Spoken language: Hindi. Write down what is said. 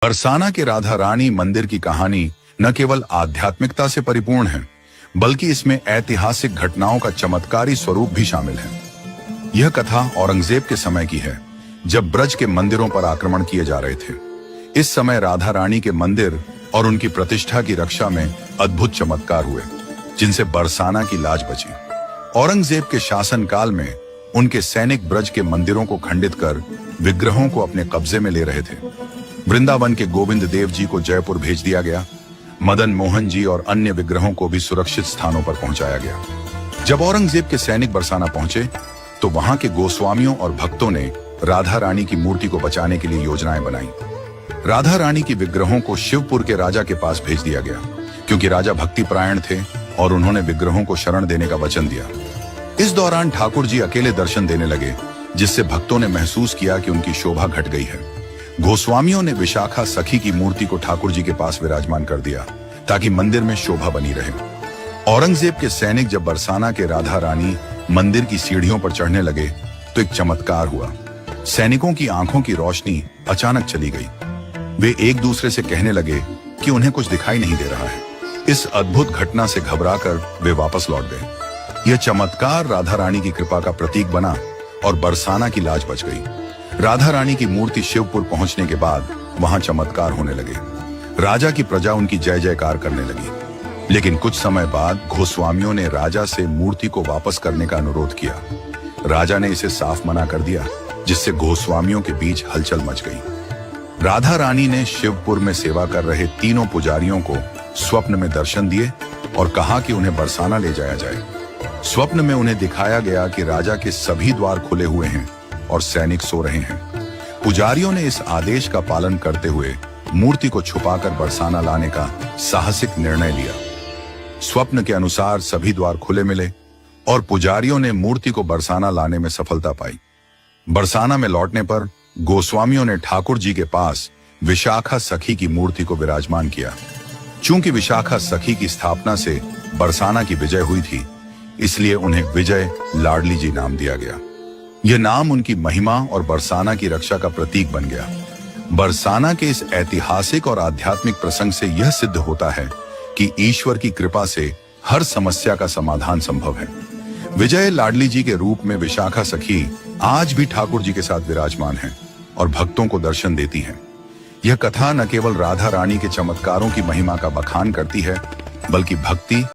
बरसाना के राधा रानी मंदिर की कहानी न केवल आध्यात्मिकता से परिपूर्ण है, बल्कि इसमें ऐतिहासिक घटनाओं का चमत्कारी स्वरूप भी शामिल है। यह कथा औरंगजेब के समय की है, जब ब्रज के मंदिरों पर आक्रमण किए जा रहे थे। इस समय राधा रानी के मंदिर और उनकी प्रतिष्ठा की रक्षा में अद्भुत चमत्कार हुए, जिनसे बरसाना की लाज बची। औरंगजेब के शासनकाल में उनके सैनिक ब्रज के मंदिरों को खंडित कर विग्रहों को अपने कब्जे में ले रहे थे। वृंदावन के गोविंद देव जी को जयपुर भेज दिया गया। मदन मोहन जी और अन्य विग्रहों को भी सुरक्षित स्थानों पर पहुंचाया गया। जब औरंगजेब के सैनिक बरसाना पहुंचे, तो वहां के गोस्वामियों और भक्तों ने राधा रानी की मूर्ति को बचाने के लिए योजनाएं बनाई। राधा रानी की विग्रहों को शिवपुर के राजा के पास भेज दिया गया, क्योंकि राजा भक्तिपरायण थे और उन्होंने विग्रहों को शरण देने का वचन दिया। इस दौरान ठाकुर जी अकेले दर्शन देने लगे, जिससे भक्तों ने महसूस किया कि उनकी शोभा घट गई है। गोस्वामियों ने विशाखा सखी की मूर्ति को ठाकुर जी के पास विराजमान कर दिया, ताकि मंदिर में शोभा बनी रहे। औरंगजेब के सैनिक जब बरसाना के राधा रानी मंदिर की सीढ़ियों पर चढ़ने लगे, तो एक चमत्कार हुआ। सैनिकों की आंखों की रोशनी अचानक चली गई। वे एक दूसरे से कहने लगे कि उन्हें कुछ दिखाई नहीं दे रहा है। इस अद्भुत घटना से घबराकर वे वापस लौट गए। यह चमत्कार राधा रानी की कृपा का प्रतीक बना और बरसाना की लाज बच गई। राधा रानी की मूर्ति शिवपुर पहुंचने के बाद वहां चमत्कार होने लगे। राजा की प्रजा उनकी जय जयकार करने लगी। लेकिन कुछ समय बाद गोस्वामियों ने राजा से मूर्ति को वापस करने का अनुरोध किया। राजा ने इसे साफ मना कर दिया, जिससे गोस्वामियों के बीच हलचल मच गई। राधा रानी ने शिवपुर में सेवा कर रहे तीनों पुजारियों को स्वप्न में दर्शन दिए और कहा कि उन्हें बरसाना ले जाया जाए। स्वप्न में उन्हें दिखाया गया कि राजा के सभी द्वार खुले हुए हैं और सैनिक सो रहे हैं। पुजारियों ने इस आदेश का पालन करते हुए मूर्ति को छुपाकर बरसाना लाने का साहसिक निर्णय लिया। स्वप्न के अनुसार सभी द्वार खुले मिले और पुजारियों ने मूर्ति को बरसाना लाने में सफलता पाई। बरसाना में लौटने पर गोस्वामियों ने ठाकुर जी के पास विशाखा सखी की मूर्ति को विराजमान किया। चूंकि विशाखा सखी की स्थापना से बरसाना की विजय हुई थी, इसलिए उन्हें विजय लाडली जी नाम दिया गया। यह नाम उनकी महिमा और बरसाना की रक्षा का प्रतीक बन गया। बरसाना के इस ऐतिहासिक और आध्यात्मिक प्रसंग से यह सिद्ध होता है कि ईश्वर की कृपा से हर समस्या का समाधान संभव है। विजय लाडली जी के रूप में विशाखा सखी आज भी ठाकुर जी के साथ विराजमान है और भक्तों को दर्शन देती है। यह कथा न केवल राधा रानी के चमत्कारों की महिमा का बखान करती है, बल्कि भक्ति